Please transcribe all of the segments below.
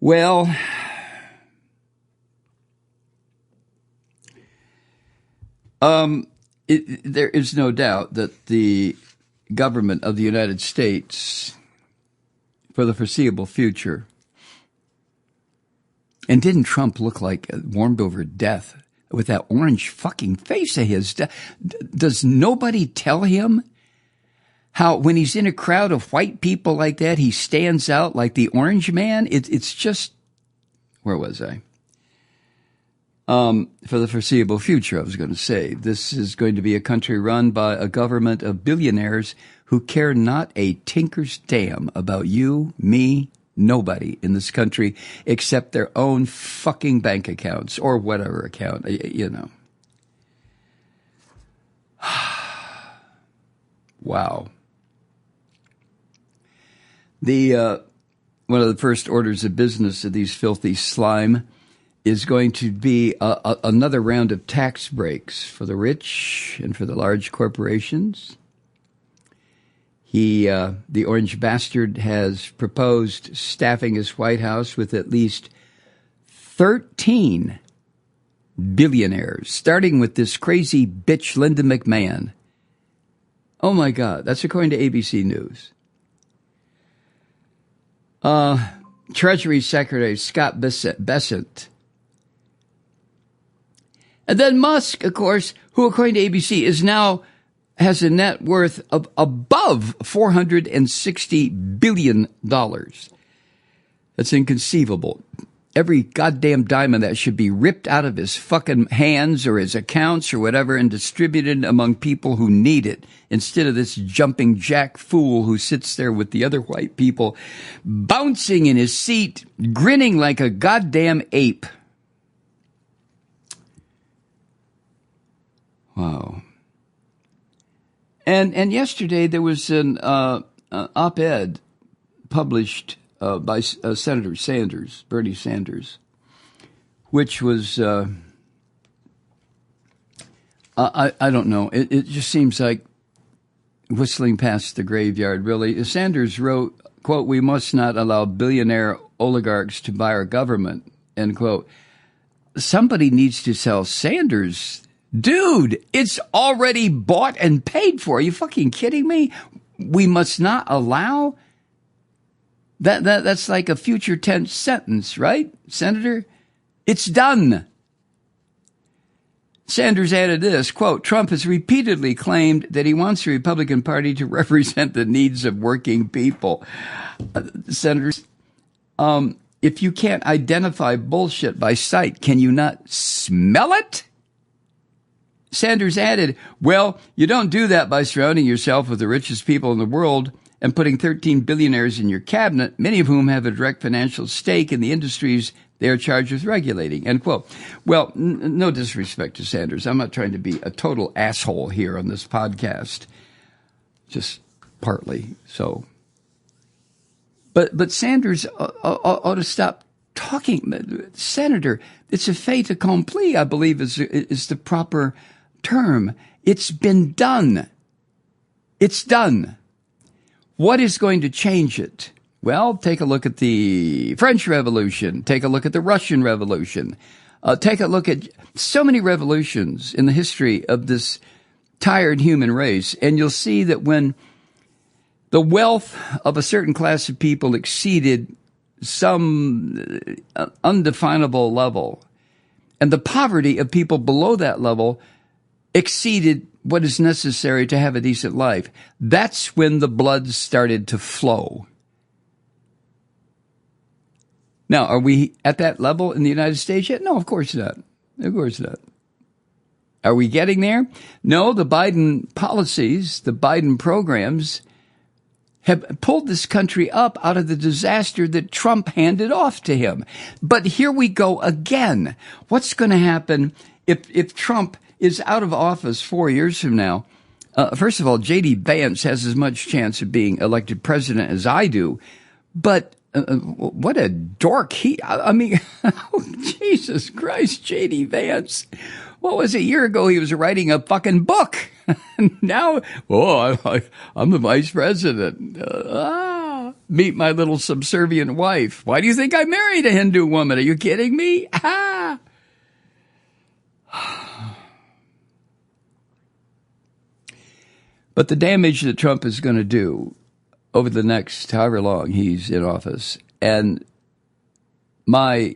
Well, there is no doubt that the government of the United States, for the foreseeable future, and didn't Trump look like warmed over death with that orange fucking face of his? Does nobody tell him how when he's in a crowd of white people like that, he stands out like the orange man? It's just, where was I? For the foreseeable future, I was going to say, this is going to be a country run by a government of billionaires who care not a tinker's damn about you, me, nobody in this country except their own fucking bank accounts or whatever account, you know. Wow. One of the first orders of business of these filthy slime is going to be another round of tax breaks for the rich and for the large corporations. The orange bastard, has proposed staffing his White House with at least 13 billionaires, starting with this crazy bitch, Linda McMahon. Oh, my God. That's according to ABC News. Treasury Secretary Scott Bessent. And then Musk, of course, who, according to ABC, has a net worth of above $460 billion. That's inconceivable. Every goddamn dime of that should be ripped out of his fucking hands or his accounts or whatever and distributed among people who need it, instead of this jumping jack fool who sits there with the other white people, bouncing in his seat, grinning like a goddamn ape. Wow. And yesterday there was an op-ed published by Senator Sanders, Bernie Sanders, which was, I don't know, it just seems like whistling past the graveyard, really. Sanders wrote, quote, "We must not allow billionaire oligarchs to buy our government," end quote. Somebody needs to tell Sanders, dude, it's already bought and paid for. Are you fucking kidding me? We must not allow that. That's like a future tense sentence, right, Senator? It's done. Sanders added this, quote, "Trump has repeatedly claimed that he wants the Republican Party to represent the needs of working people." Senators, if you can't identify bullshit by sight, can you not smell it? Sanders added, "Well, you don't do that by surrounding yourself with the richest people in the world and putting 13 billionaires in your cabinet, many of whom have a direct financial stake in the industries they are charged with regulating," end quote. Well, no disrespect to Sanders. I'm not trying to be a total asshole here on this podcast. Just partly so. But Sanders ought to stop talking. Senator, it's a fait accompli, I believe is the proper term. It's been done. It's done. What is going to change it? Well, take a look at the French Revolution. Take a look at the Russian Revolution. Take a look at so many revolutions in the history of this tired human race, and you'll see that when the wealth of a certain class of people exceeded some undefinable level, and the poverty of people below that level exceeded what is necessary to have a decent life, that's when the blood started to flow. Now, are we at that level in the United States yet? No, of course not. Of course not. Are we getting there? No, the Biden policies, the Biden programs have pulled this country up out of the disaster that Trump handed off to him. But here we go again. What's going to happen if Trump is out of office 4 years from now? First of all, J.D. Vance has as much chance of being elected president as I do. But what a dork I mean, oh, Jesus Christ, J.D. Vance. What was it, a year ago? He was writing a fucking book. Now, I'm the vice president. Meet my little subservient wife. Why do you think I married a Hindu woman? Are you kidding me? Ah. But the damage that Trump is going to do over the next however long he's in office, and my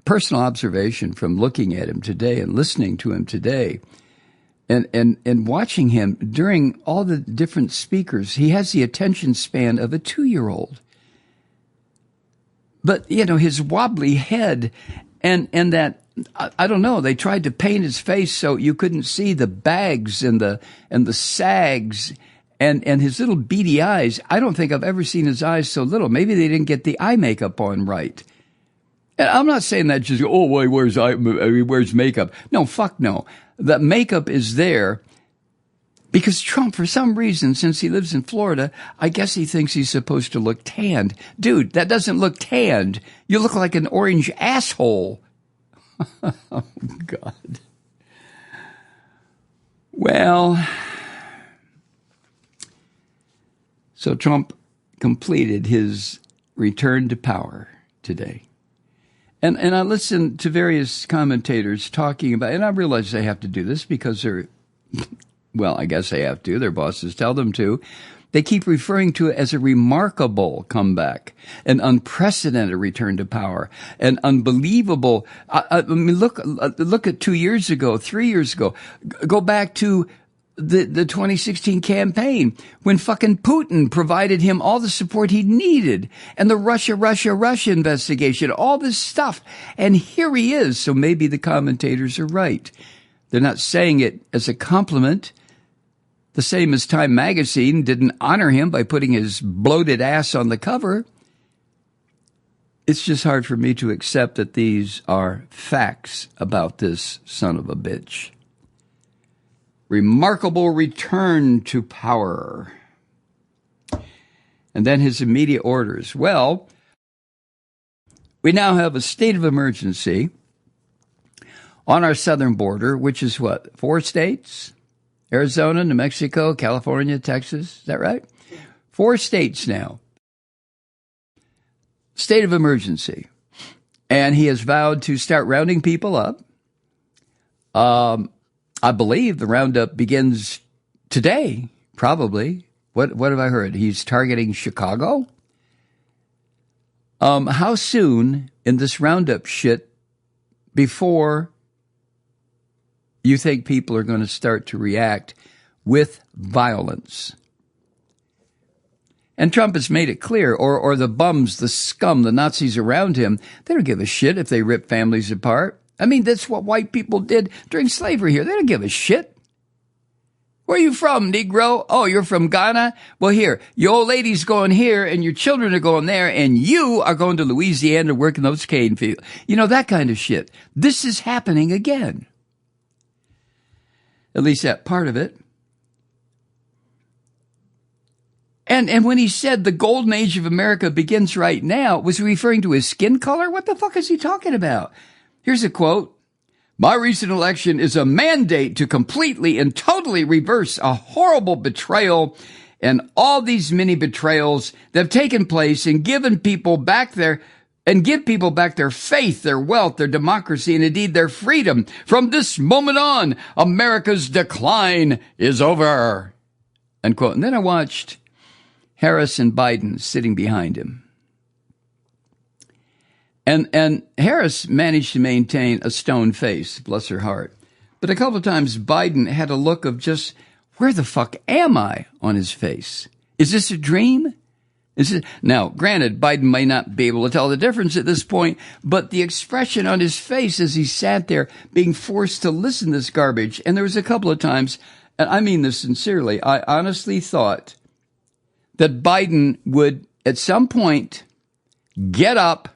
personal observation from looking at him today and listening to him today and watching him during all the different speakers, he has the attention span of a 2-year-old. But, his wobbly head and that, I don't know, they tried to paint his face so you couldn't see the bags and the sags and his little beady eyes. I don't think I've ever seen his eyes so little. Maybe they didn't get the eye makeup on right. And I'm not saying that just, well, he wears makeup. No, fuck no. The makeup is there because Trump, for some reason, since he lives in Florida, I guess he thinks he's supposed to look tanned. Dude, that doesn't look tanned. You look like an orange asshole. Oh, God. Well, so Trump completed his return to power today. And I listened to various commentators talking about, and I realize they have to do this because they're, well, I guess they have to. Their bosses tell them to. They keep referring to it as a remarkable comeback, an unprecedented return to power, an unbelievable. I mean, look at 2 years ago, 3 years ago. Go back to the 2016 campaign when fucking Putin provided him all the support he needed, and the Russia investigation, all this stuff. And here he is. So maybe the commentators are right. They're not saying it as a compliment. The same as Time magazine didn't honor him by putting his bloated ass on the cover. It's just hard for me to accept that these are facts about this son of a bitch. Remarkable return to power. And then his immediate orders. Well, we now have a state of emergency on our southern border, which is what, 4 states? Arizona, New Mexico, California, Texas. Is that right? 4 states now. State of emergency. And he has vowed to start rounding people up. I believe the roundup begins today, probably. What have I heard? He's targeting Chicago? How soon in this roundup shit before you think people are going to start to react with violence? And Trump has made it clear, or the bums, the scum, the Nazis around him, they don't give a shit if they rip families apart. I mean, that's what white people did during slavery here. They don't give a shit. Where are you from, Negro? Oh, you're from Ghana? Well, here, your old lady's going here, and your children are going there, and you are going to Louisiana to work in those cane fields. You know, that kind of shit. This is happening again. At least that part of it. And when he said the golden age of America begins right now, was he referring to his skin color? What the fuck is he talking about? Here's a quote. My recent election is a mandate to completely and totally reverse a horrible betrayal and all these many betrayals that have taken place and give people back their faith, their wealth, their democracy, and indeed their freedom. From this moment on, America's decline is over. Unquote. And then I watched Harris and Biden sitting behind him. And Harris managed to maintain a stone face, bless her heart. But a couple of times Biden had a look of just, where the fuck am I on his face? Is this a dream? Now, granted, Biden may not be able to tell the difference at this point, but the expression on his face as he sat there being forced to listen to this garbage, and there was a couple of times, and I mean this sincerely, I honestly thought that Biden would at some point get up,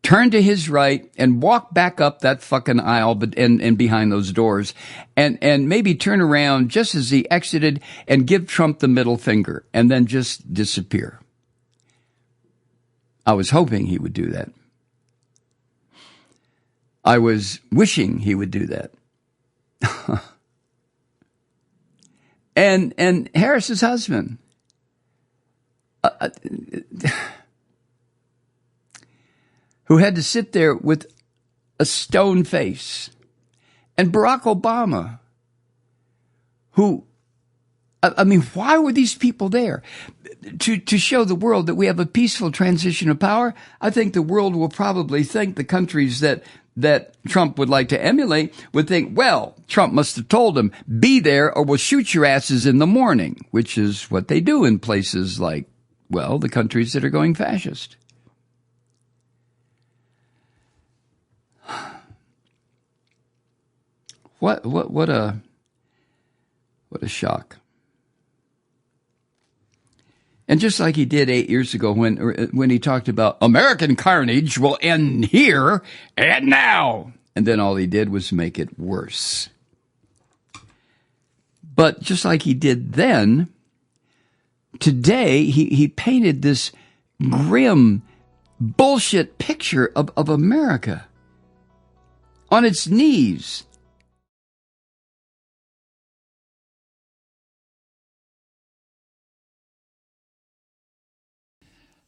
turn to his right, and walk back up that fucking aisle and behind those doors, and maybe turn around just as he exited and give Trump the middle finger, and then just disappear. I was hoping he would do that. I was wishing he would do that. And Harris's husband, who had to sit there with a stone face, and Barack Obama, who, I mean, why were these people there? To show the world that we have a peaceful transition of power. I think the world will probably think the countries that Trump would like to emulate would think, well, Trump must have told them, be there or we'll shoot your asses in the morning, which is what they do in places like, well, the countries that are going fascist. What a shock. And just like he did 8 years ago when he talked about American carnage will end here and now. And then all he did was make it worse. But just like he did then, today he painted this grim bullshit picture of America on its knees.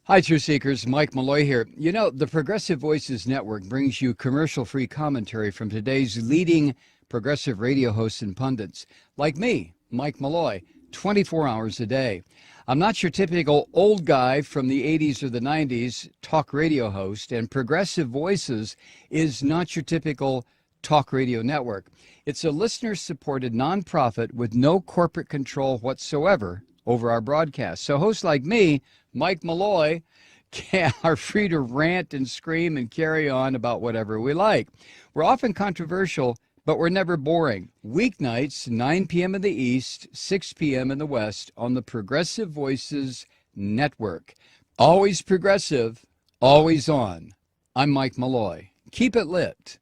Hi, Truth Seekers. Mike Malloy here. You know, the Progressive Voices Network brings you commercial-free commentary from today's leading progressive radio hosts and pundits, like me, Mike Malloy, 24 hours a day. I'm not your typical old guy from the 80s or the 90s talk radio host, and Progressive Voices is not your typical talk radio network. It's a listener-supported nonprofit with no corporate control whatsoever over our broadcast. So hosts like me, Mike Malloy, are free to rant and scream and carry on about whatever we like. We're often controversial, but we're never boring. Weeknights, 9 p.m. in the East, 6 p.m. in the West on the Progressive Voices Network. Always progressive, always on. I'm Mike Malloy. Keep it lit.